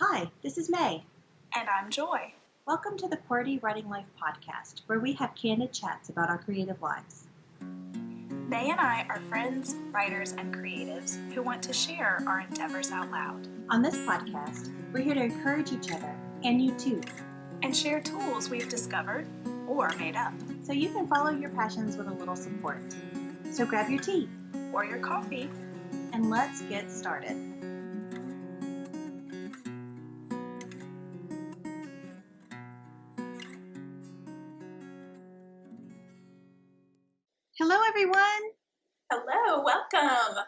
Hi, this is May. And I'm Joy. Welcome to the QWERTY Writing Life podcast, where we have candid chats about our creative lives. May and I are friends, writers, and creatives who want to share our endeavors out loud. On this podcast, we're here to encourage each other, and you too, and share tools we've discovered or made up. So you can follow your passions with a little support. So grab your tea or your coffee, and let's get started. Hello, everyone. Hello, welcome.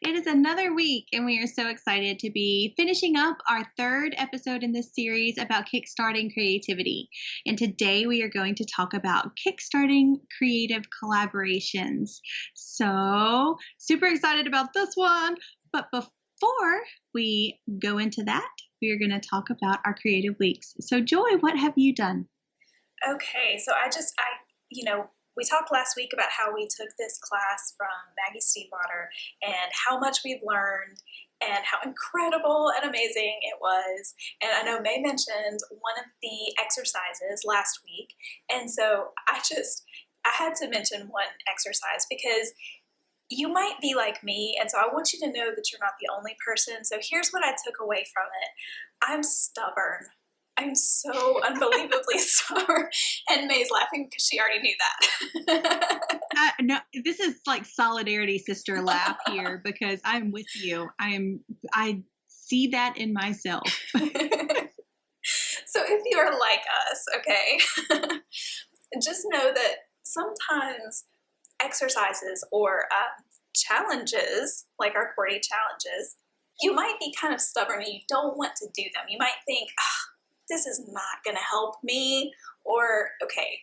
It is another week, and we are so excited to be finishing up our third episode in this series about kickstarting creativity. And today we are going to talk about kickstarting creative collaborations. So, super excited about this one. But before we go into that, we are going to talk about our creative weeks. So, Joy, what have you done? Okay, so we talked last week about how we took this class from Maggie Steedwater and how much we've learned and how incredible and amazing it was. And I know May mentioned one of the exercises last week. And so I had to mention one exercise because you might be like me. And so I want you to know that you're not the only person. So here's what I took away from it. I'm stubborn. I'm so unbelievably stubborn. And May's laughing because she already knew that. No, this is like solidarity sister laugh here because I'm with you. I see that in myself. So if you are like us, okay, just know that sometimes exercises or challenges, like our QWERTY challenges, you might be kind of stubborn and you don't want to do them. You might think, this is not going to help me, or, okay,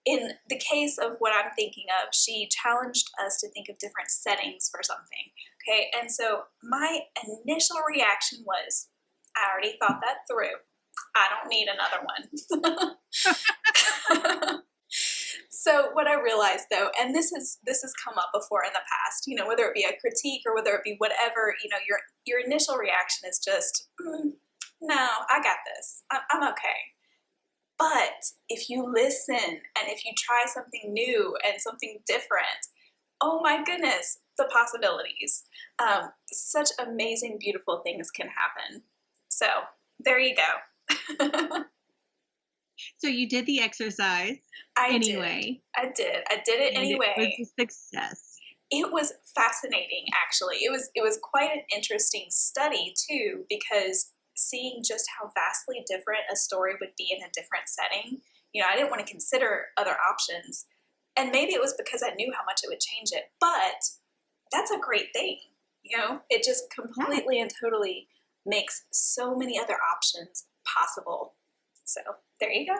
in the case of what I'm thinking of, she challenged us to think of different settings for something, okay, and so my initial reaction was, I already thought that through. I don't need another one. So what I realized though, and this has come up before in the past, whether it be a critique or whether it be whatever, your initial reaction is just, no, I got this. I'm okay. But if you listen and if you try something new and something different, oh my goodness, the possibilities. Such amazing, beautiful things can happen. So there you go. So you did the exercise anyway. I did it anyway. It was a success. It was fascinating, actually. It was quite an interesting study too, because seeing just how vastly different a story would be in a different setting. I didn't want to consider other options. And maybe it was because I knew how much it would change it. But that's a great thing. It just completely and totally makes so many other options possible. So there you go.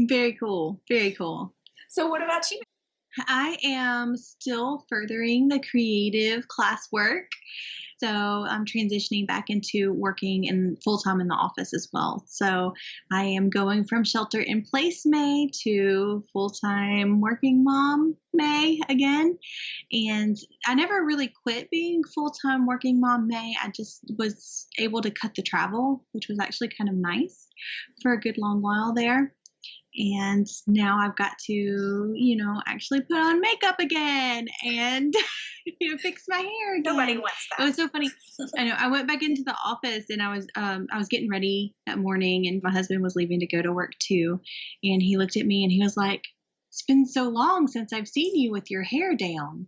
Very cool. Very cool. So what about you? I am still furthering the creative classwork. So I'm transitioning back into working full-time in the office as well. So I am going from shelter in place May to full-time working mom May again. And I never really quit being full-time working mom May. I just was able to cut the travel, which was actually kind of nice for a good long while there. And now I've got to, actually put on makeup again and, fix my hair again. Nobody wants that. It was so funny. I know. I went back into the office and I was getting ready that morning and my husband was leaving to go to work too. And he looked at me and he was like, it's been so long since I've seen you with your hair down.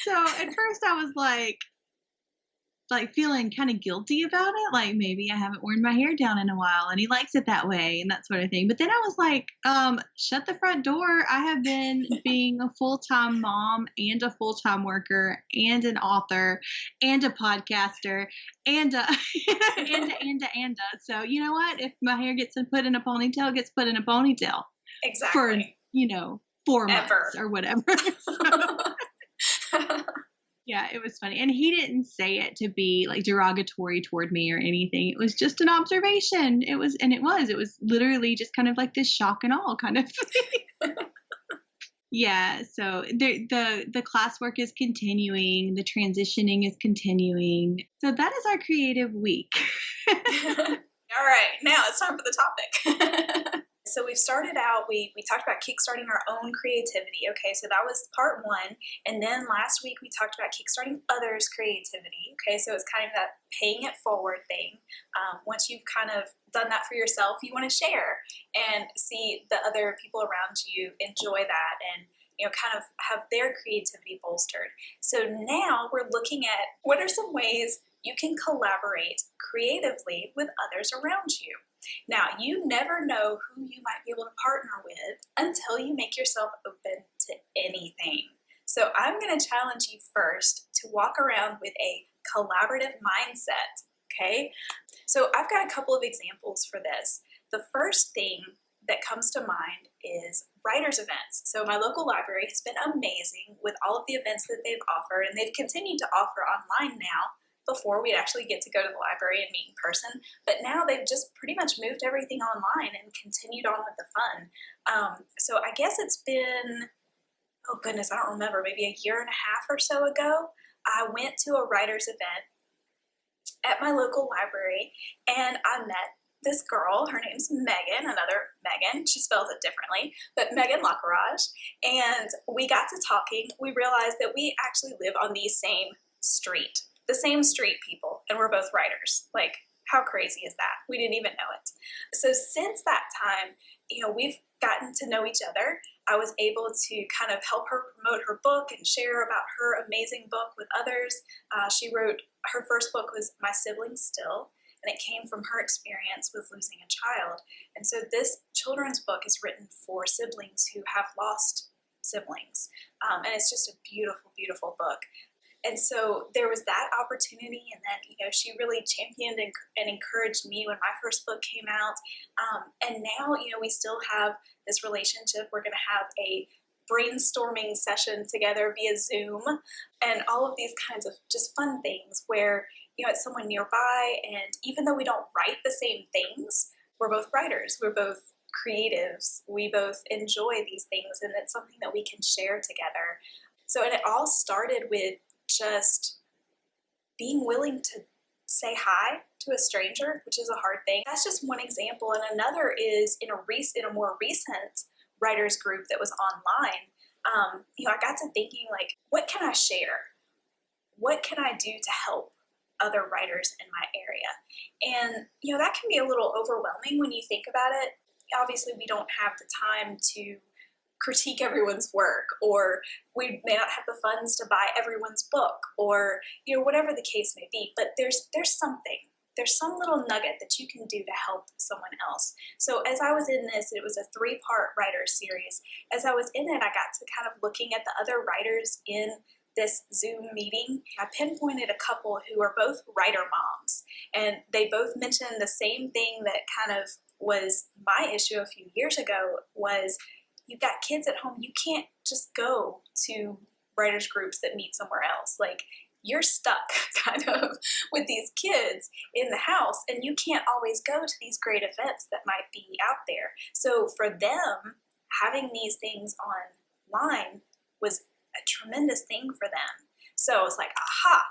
So at first I was like feeling kind of guilty about it. Like maybe I haven't worn my hair down in a while and he likes it that way and that sort of thing. But then I was like, shut the front door. I have been being a full-time mom and a full-time worker and an author and a podcaster and a. So you know what? If my hair gets put in a ponytail, it gets put in a ponytail. Exactly. For, 4 months or whatever. Yeah, it was funny. And he didn't say it to be like derogatory toward me or anything. It was just an observation. It was literally just kind of like this shock and awe kind of thing. Yeah, so the classwork is continuing, the transitioning is continuing. So that is our creative week. All right, now it's time for the topic. So we've started out, we talked about kickstarting our own creativity. Okay, so that was part one. And then last week we talked about kickstarting others' creativity. Okay, so it's kind of that paying it forward thing. Once you've kind of done that for yourself, you want to share and see the other people around you enjoy that and kind of have their creativity bolstered. So now we're looking at what are some ways you can collaborate creatively with others around you. Now, you never know who you might be able to partner with until you make yourself open to anything. So I'm going to challenge you first to walk around with a collaborative mindset, okay? So I've got a couple of examples for this. The first thing that comes to mind is writers' events. So my local library has been amazing with all of the events that they've offered, and they've continued to offer online now. Before we'd actually get to go to the library and meet in person, but now they've just pretty much moved everything online and continued on with the fun. So I guess it's been, oh goodness, I don't remember, maybe a year and a half or so ago, I went to a writer's event at my local library and I met this girl. Her name's Megan, another Megan. She spells it differently, but Megan Lacarage. And we got to talking. We realized that we actually live on the same street. The same street, people, and we're both writers. Like, how crazy is that? We didn't even know it. So since that time, we've gotten to know each other. I was able to kind of help her promote her book and share about her amazing book with others. She wrote, her first book was My Siblings Still, and it came from her experience with losing a child. And so this children's book is written for siblings who have lost siblings. And it's just a beautiful, beautiful book. And so there was that opportunity, and then, she really championed and encouraged me when my first book came out. And now, we still have this relationship. We're going to have a brainstorming session together via Zoom and all of these kinds of just fun things where, it's someone nearby. And even though we don't write the same things, we're both writers. We're both creatives. We both enjoy these things, and it's something that we can share together. So, and it all started with just being willing to say hi to a stranger, which is a hard thing. That's just one example. And another is in a more recent writers group that was online. I got to thinking, like, what can I share? What can I do to help other writers in my area? And, that can be a little overwhelming when you think about it. Obviously, we don't have the time to critique everyone's work, or we may not have the funds to buy everyone's book, or whatever the case may be, but there's some little nugget that you can do to help someone else. So as I was in this, it was a 3-part writer series. As I was in it, I got to kind of looking at the other writers in this Zoom meeting. I pinpointed a couple who are both writer moms, and they both mentioned the same thing that kind of was my issue a few years ago. Was you've got kids at home, you can't just go to writers groups that meet somewhere else. Like, you're stuck kind of with these kids in the house, and you can't always go to these great events that might be out there. So for them, having these things online was a tremendous thing for them. So I was like, aha,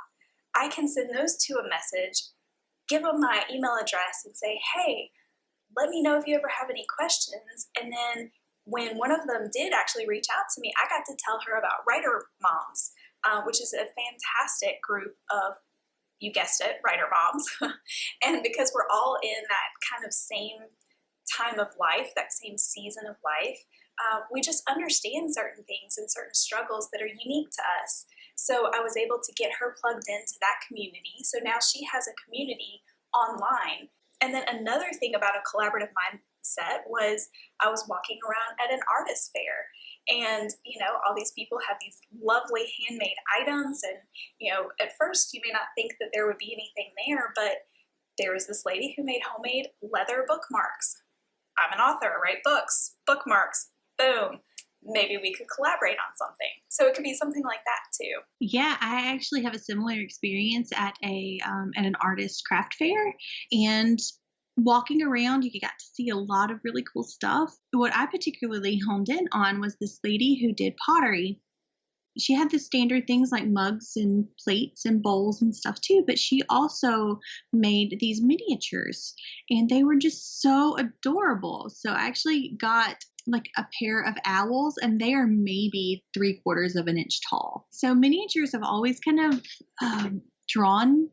I can send those two a message, give them my email address and say, hey, let me know if you ever have any questions. And then when one of them did actually reach out to me, I got to tell her about Writer Moms, which is a fantastic group of, you guessed it, writer moms. And because we're all in that kind of same time of life, that same season of life, we just understand certain things and certain struggles that are unique to us. So I was able to get her plugged into that community. So now she has a community online. And then another thing about a collaborative mindset was I was walking around at an artist fair, and all these people have these lovely handmade items, and at first you may not think that there would be anything there, but there was this lady who made homemade leather bookmarks. I'm an author, I write books, bookmarks, boom. Maybe we could collaborate on something. So it could be something like that too. Yeah, I actually have a similar experience at an artist craft fair, and walking around, you got to see a lot of really cool stuff. What I particularly honed in on was this lady who did pottery. She had the standard things like mugs and plates and bowls and stuff too, but she also made these miniatures and they were just so adorable. So I actually got like a pair of owls and they are maybe 3/4 of an inch tall. So miniatures have always kind of drawn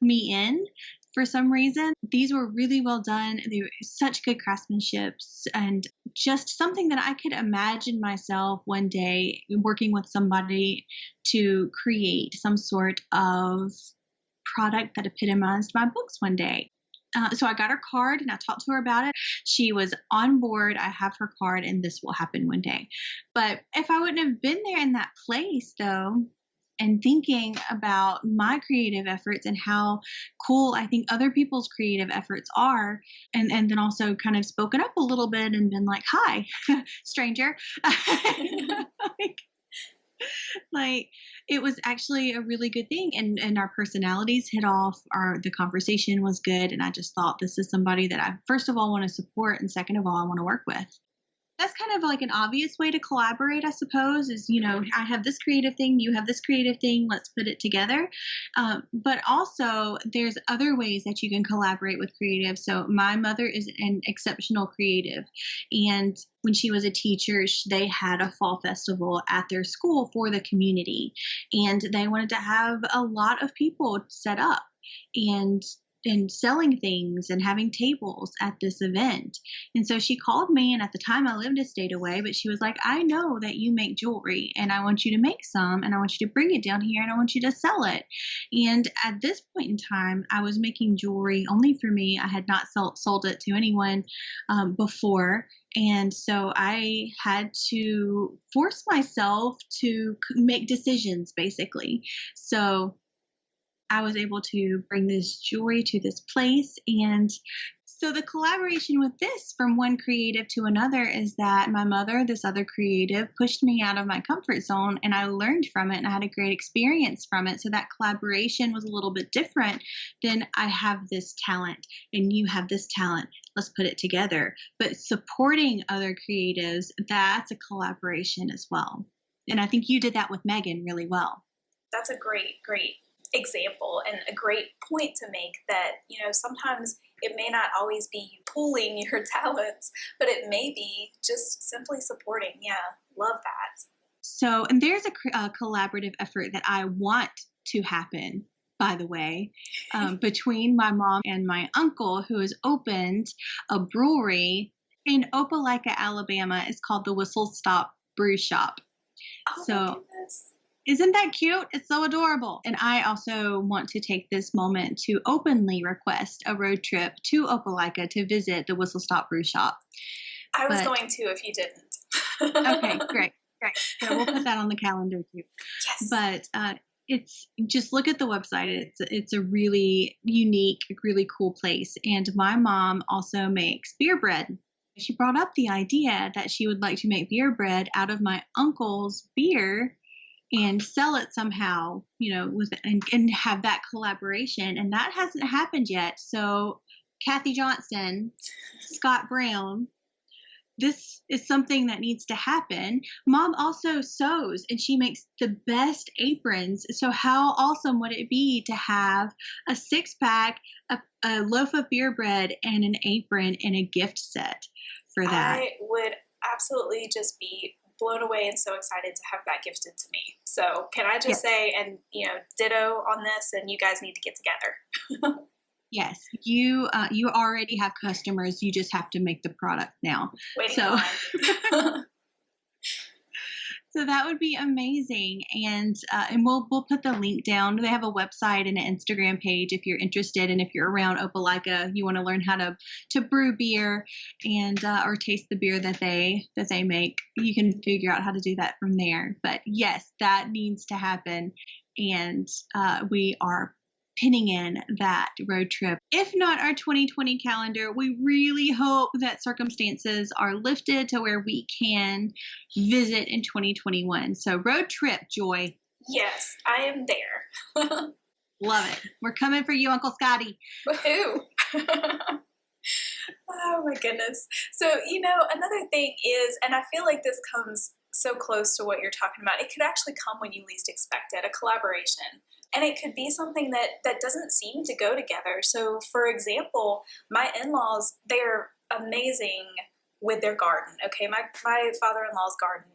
me in for some reason. These were really well done. They were such good craftsmanship and just something that I could imagine myself one day working with somebody to create some sort of product that epitomized my books one day. So I got her card and I talked to her about it. She was on board. I have her card and this will happen one day. But if I wouldn't have been there in that place though, and thinking about my creative efforts and how cool I think other people's creative efforts are, and then also kind of spoken up a little bit and been like, hi, stranger. like it was actually a really good thing, and our personalities hit off, the conversation was good, and I just thought this is somebody that I first of all want to support, and second of all I want to work with. That's kind of like an obvious way to collaborate, I suppose, is, I have this creative thing, you have this creative thing, let's put it together. But also, there's other ways that you can collaborate with creative. So my mother is an exceptional creative. And when she was a teacher, they had a fall festival at their school for the community. And they wanted to have a lot of people set up and selling things and having tables at this event. And so she called me, and at the time I lived a state away, but she was like, I know that you make jewelry and I want you to make some and I want you to bring it down here and I want you to sell it. And at this point in time, I was making jewelry only for me. I had not sold it to anyone before. And so I had to force myself to make decisions, basically. So I was able to bring this jewelry to this place. And so the collaboration with this from one creative to another is that my mother, this other creative, pushed me out of my comfort zone and I learned from it and I had a great experience from it. So that collaboration was a little bit different than I have this talent and you have this talent. Let's put it together. But supporting other creatives, that's a collaboration as well. And I think you did that with Megan really well. That's a great example and a great point to make, that sometimes it may not always be you pulling your talents, but it may be just simply supporting. Love that. So, and there's a collaborative effort that I want to happen, by the way, between my mom and my uncle, who has opened a brewery in Opelika, Alabama. It's called the Whistle Stop Brew Shop. Oh, my goodness. Isn't that cute? It's so adorable. And I also want to take this moment to openly request a road trip to Opelika to visit the Whistle Stop Brew Shop. I was going to if you didn't. Okay, great. So we'll put that on the calendar too. Yes. But it's just look at the website. It's a really unique, really cool place. And my mom also makes beer bread. She brought up the idea that she would like to make beer bread out of my uncle's beer and sell it somehow, and have that collaboration. And that hasn't happened yet. So Kathy Johnson, Scott Brown, this is something that needs to happen. Mom also sews and she makes the best aprons. So how awesome would it be to have a 6-pack, a loaf of beer bread, and an apron and a gift set for that? I would absolutely just be blown away and so excited to have that gifted to me. So can I just say, and ditto on this, and you guys need to get together. Yes, you already have customers. You just have to make the product now. So that would be amazing. And we'll put the link down. They have a website and an Instagram page if you're interested. And if you're around Opelika, you want to learn how to brew beer and or taste the beer that they make, you can figure out how to do that from there. But yes, that needs to happen. And we are pinning in that road trip. If not our 2020 calendar, we really hope that circumstances are lifted to where we can visit in 2021. So road trip, Joy. Yes, I am there. Love it. We're coming for you, Uncle Scotty. Woohoo! Oh my goodness. So, another thing is, and I feel like this comes so close to what you're talking about, it could actually come when you least expect it, a collaboration. And it could be something that doesn't seem to go together. So, for example, my in-laws, they're amazing with their garden. Okay, my father-in-law's garden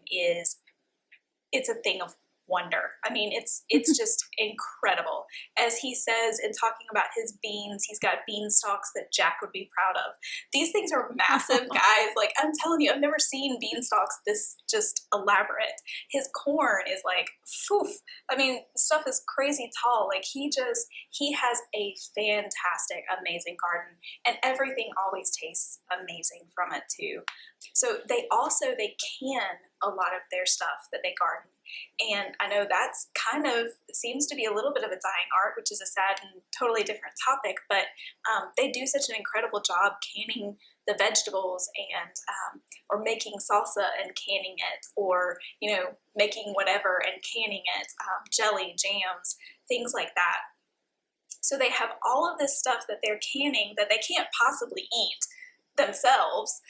it's a thing of wonder. I mean, it's just incredible. As he says in talking about his beans, he's got bean stalks that Jack would be proud of. These things are massive, guys. Like, I'm telling you, I've never seen bean stalks this just elaborate. His corn is like, poof. I mean, stuff is crazy tall. Like, he has a fantastic, amazing garden, and everything always tastes amazing from it too. So they can a lot of their stuff that they garden. And I know that's kind of seems to be a little bit of a dying art, which is a sad and totally different topic, but they do such an incredible job canning the vegetables and or making salsa and canning it, or making whatever and canning it, jelly, jams, things like that. So they have all of this stuff that they're canning that they can't possibly eat themselves.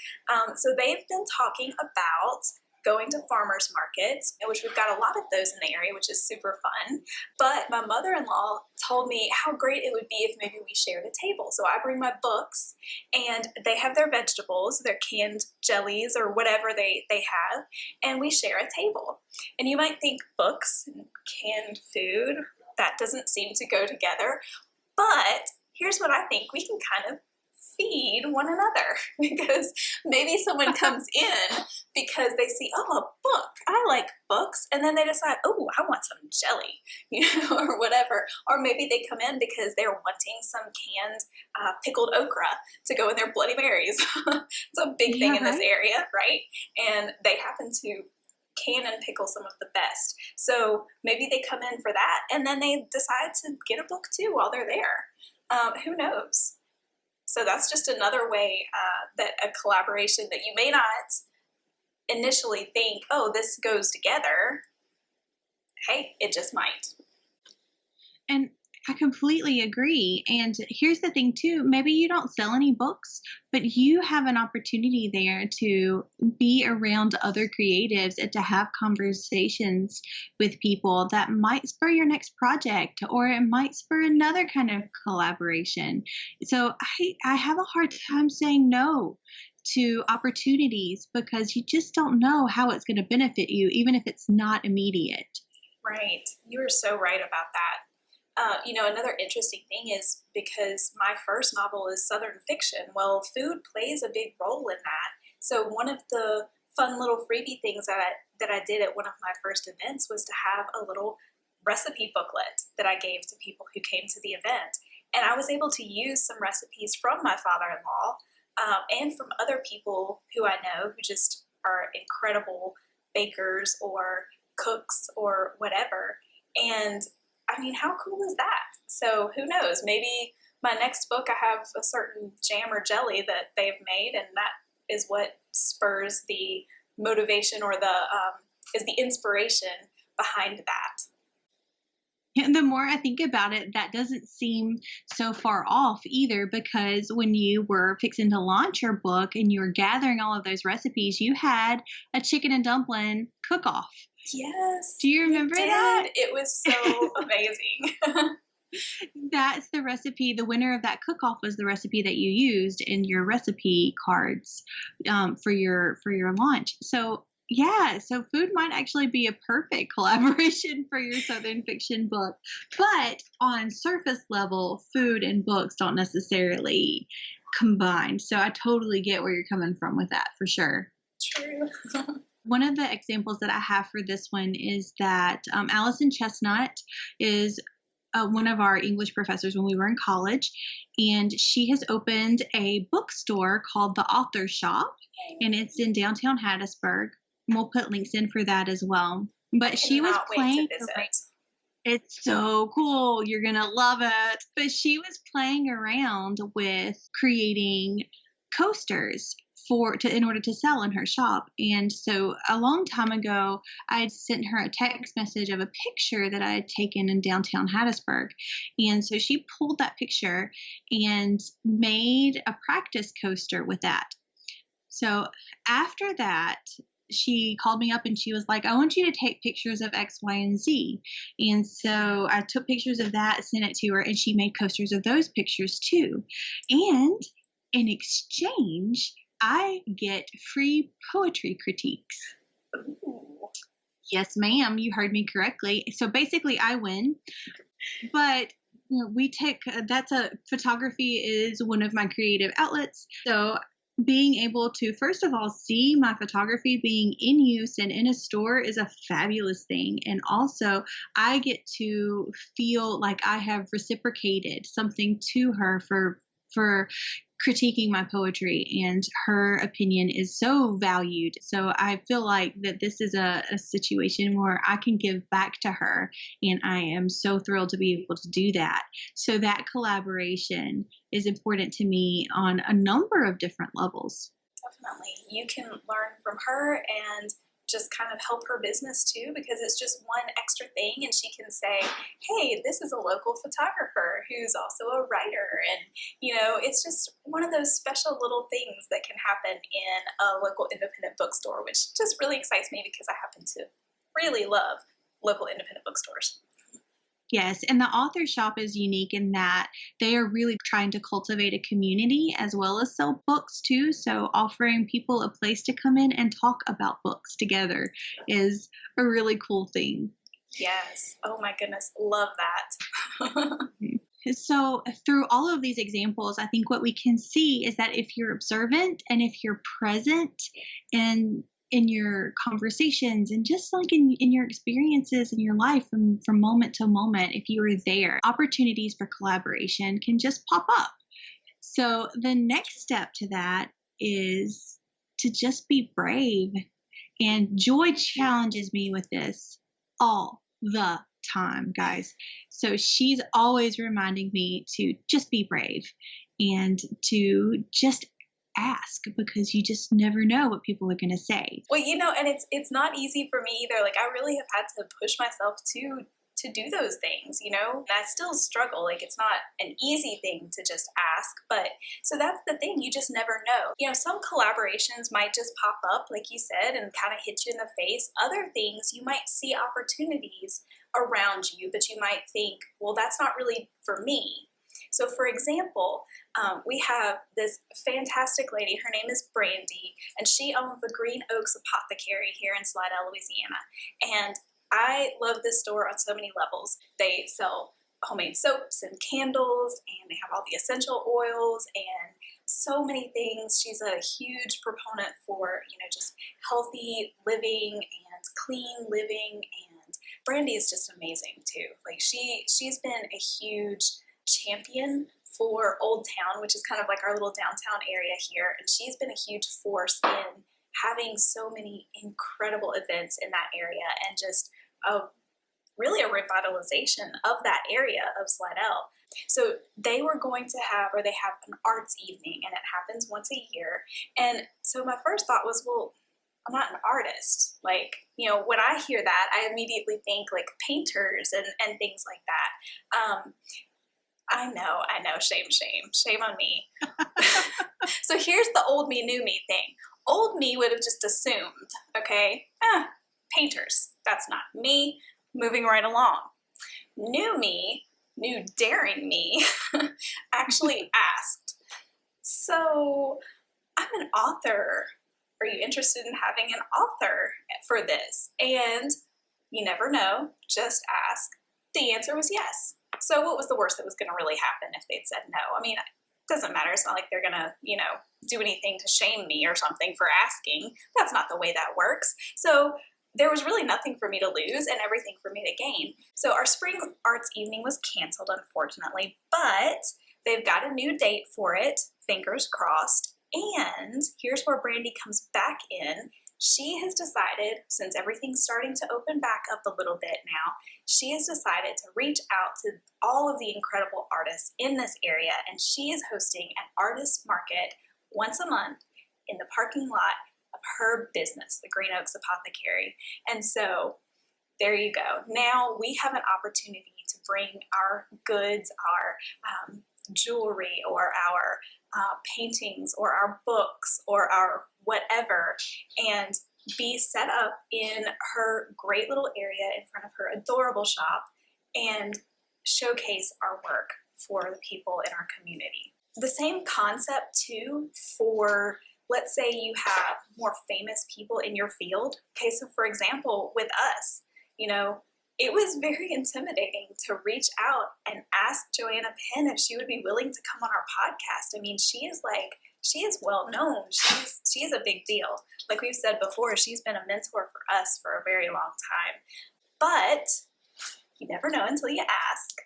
So they've been talking about going to farmers markets, which we've got a lot of those in the area, which is super fun. But my mother-in-law told me how great it would be if maybe we shared a table. So I bring my books, and they have their vegetables, their canned jellies or whatever they have, and we share a table. And you might think books and canned food, that doesn't seem to go together. But here's what I think. We can kind of feed one another, because maybe someone comes in because they see, oh, a book, I like books, and then they decide, oh, I want some jelly, or whatever. Or maybe they come in because they're wanting some canned pickled okra to go in their Bloody Marys. It's a big thing in this area, right? And they happen to can and pickle some of the best. So maybe they come in for that, and then they decide to get a book too while they're there. Who knows? So that's just another way that a collaboration that you may not initially think, oh, this goes together. Hey, it just might. And I completely agree. And here's the thing too, maybe you don't sell any books, but you have an opportunity there to be around other creatives and to have conversations with people that might spur your next project, or it might spur another kind of collaboration. So I have a hard time saying no to opportunities, because you just don't know how it's going to benefit you, even if it's not immediate. Right. You are so right about that. Another interesting thing is, because my first novel is Southern fiction, well, food plays a big role in that. So one of the fun little freebie things that I did at one of my first events was to have a little recipe booklet that I gave to people who came to the event. And I was able to use some recipes from my father-in-law and from other people who I know who just are incredible bakers or cooks or whatever. And I mean, how cool is that? So who knows? Maybe my next book, I have a certain jam or jelly that they've made, and that is what spurs the motivation, or is the inspiration behind that. And the more I think about it, that doesn't seem so far off either, because when you were fixing to launch your book and you were gathering all of those recipes, you had a chicken and dumpling cook-off. Yes. Do you remember that? It was so amazing. That's the recipe. The winner of that cook-off was the recipe that you used in your recipe cards for your launch. So yeah, so food might actually be a perfect collaboration for your Southern fiction book. But on surface level, food and books don't necessarily combine. So I totally get where you're coming from with that, for sure. True. One of the examples that I have for this one is that Allison Chestnut is one of our English professors when we were in college, and she has opened a bookstore called The Author Shop, and it's in downtown Hattiesburg. We'll put links in for that as well. But she was playing around. It's so cool. You're going to love it. But she was playing around with creating coasters in order to sell in her shop. And so a long time ago, I had sent her a text message of a picture that I had taken in downtown Hattiesburg. And so she pulled that picture and made a practice coaster with that. So after that, she called me up and she was like, I want you to take pictures of X, Y, and Z. And so I took pictures of that, sent it to her, and she made coasters of those pictures too. And in exchange, I get free poetry critiques. Ooh. Yes, ma'am, you heard me correctly. So basically, I win. But we take photography is one of my creative outlets. So being able to, first of all, see my photography being in use and in a store is a fabulous thing. And also, I get to feel like I have reciprocated something to her for critiquing my poetry, and her opinion is so valued. So I feel like that this is a situation where I can give back to her, and I am so thrilled to be able to do that. So that collaboration is important to me on a number of different levels. Definitely. You can learn from her and just kind of help her business too, because it's just one extra thing, and she can say, hey, this is a local photographer who's also a writer. And it's just one of those special little things that can happen in a local independent bookstore, which just really excites me because I happen to really love local independent bookstores. Yes, and the author shop is unique in that they are really trying to cultivate a community as well as sell books too. So offering people a place to come in and talk about books together is a really cool thing. Yes. Oh my goodness. Love that. So through all of these examples, I think what we can see is that if you're observant and if you're present and in your conversations and just like in your experiences in your life from moment to moment, if you are there, opportunities for collaboration can just pop up. So the next step to that is to just be brave. And Joy challenges me with this all the time, guys. So she's always reminding me to just be brave and to just ask, because you just never know what people are going to say. Well, and it's not easy for me either. Like, I really have had to push myself to do those things, and I still struggle. Like, it's not an easy thing to just ask, but so that's the thing. You just never know. Some collaborations might just pop up, like you said, and kind of hit you in the face. Other things, you might see opportunities around you, but you might think, well, that's not really for me. So for example, we have this fantastic lady. Her name is Brandy, and she owns the Green Oaks Apothecary here in Slidell, Louisiana. And I love this store on so many levels. They sell homemade soaps and candles, and they have all the essential oils and so many things. She's a huge proponent for, just healthy living and clean living. And Brandy is just amazing too. Like, she's been a huge champion for Old Town, which is kind of like our little downtown area here, and she's been a huge force in having so many incredible events in that area, and just really a revitalization of that area of Slidell. So they were going to have, or they have, an arts evening, and it happens once a year. And so my first thought was, well, I'm not an artist. Like, when I hear that, I immediately think like painters and things like that. I know, shame on me. So here's the old me, new me thing. Old me would have just assumed, okay, painters, that's not me, moving right along. New me, new daring me, actually asked, so I'm an author. Are you interested in having an author for this? And you never know, just ask. The answer was yes. So what was the worst that was going to really happen if they'd said no? I mean, it doesn't matter. It's not like they're going to, do anything to shame me or something for asking. That's not the way that works. So there was really nothing for me to lose and everything for me to gain. So our spring arts evening was canceled, unfortunately, but they've got a new date for it, fingers crossed. And here's where Brandy comes back in. She has decided, since everything's starting to open back up a little bit now, she has decided to reach out to all of the incredible artists in this area, and she is hosting an artist market once a month in the parking lot of her business, the Green Oaks Apothecary. And so there you go. Now we have an opportunity to bring our goods, our jewelry, or our paintings, or our books, or our whatever, and be set up in her great little area in front of her adorable shop and showcase our work for the people in our community. The same concept too for, let's say you have more famous people in your field. Okay, so for example, with us, it was very intimidating to reach out and ask Joanna Penn if she would be willing to come on our podcast. I mean, she is well known. She is a big deal. Like we've said before, she's been a mentor for us for a very long time. But you never know until you ask.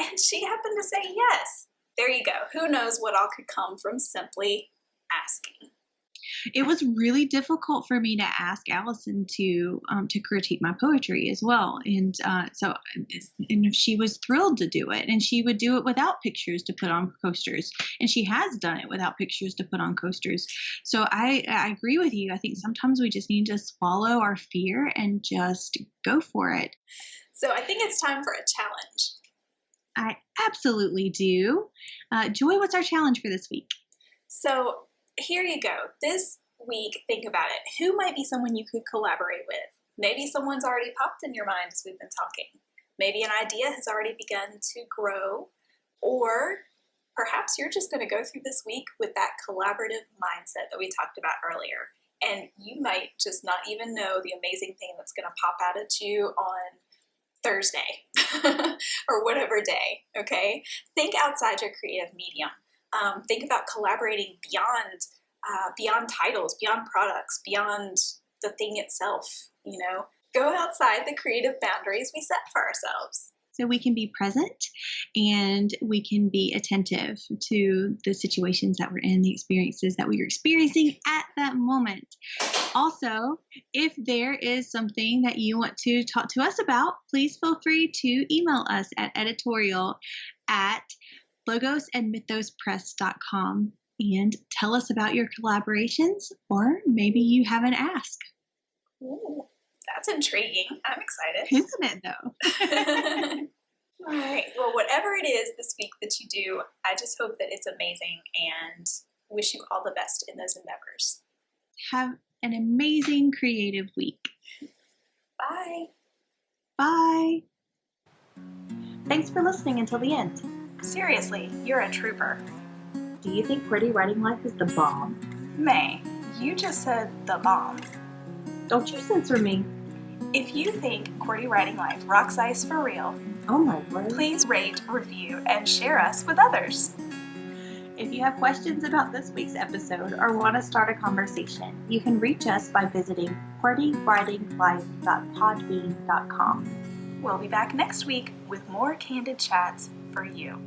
And she happened to say yes. There you go. Who knows what all could come from simply asking. It was really difficult for me to ask Allison to critique my poetry as well, and she was thrilled to do it, and she would do it without pictures to put on coasters, and she has done it without pictures to put on coasters. So I agree with you. I think sometimes we just need to swallow our fear and just go for it. So I think it's time for a challenge. I absolutely do. Joy, what's our challenge for this week? So here you go. This week, think about it. Who might be someone you could collaborate with? Maybe someone's already popped in your mind as we've been talking. Maybe an idea has already begun to grow. Or perhaps you're just going to go through this week with that collaborative mindset that we talked about earlier. And you might just not even know the amazing thing that's going to pop out at you on Thursday or whatever day, okay? Think outside your creative medium. Think about collaborating beyond titles, beyond products, beyond the thing itself, Go outside the creative boundaries we set for ourselves. So we can be present and we can be attentive to the situations that we're in, the experiences that we are experiencing at that moment. Also, if there is something that you want to talk to us about, please feel free to email us at editorial@logosandmythospress.com and tell us about your collaborations, or maybe you have an ask. Ooh. That's intriguing. I'm excited. Isn't it, though? All right. Well, whatever it is this week that you do, I just hope that it's amazing and wish you all the best in those endeavors. Have an amazing creative week. Bye. Bye. Thanks for listening until the end. Seriously, you're a trooper. Do you think QWERTY Writing Life is the bomb? May, you just said the bomb. Don't you censor me. If you think QWERTY Writing Life rocks ice for real, oh my word, please rate, review, and share us with others. If you have questions about this week's episode or want to start a conversation, you can reach us by visiting QWERTYWritingLife.podbean.com. We'll be back next week with more candid chats for you.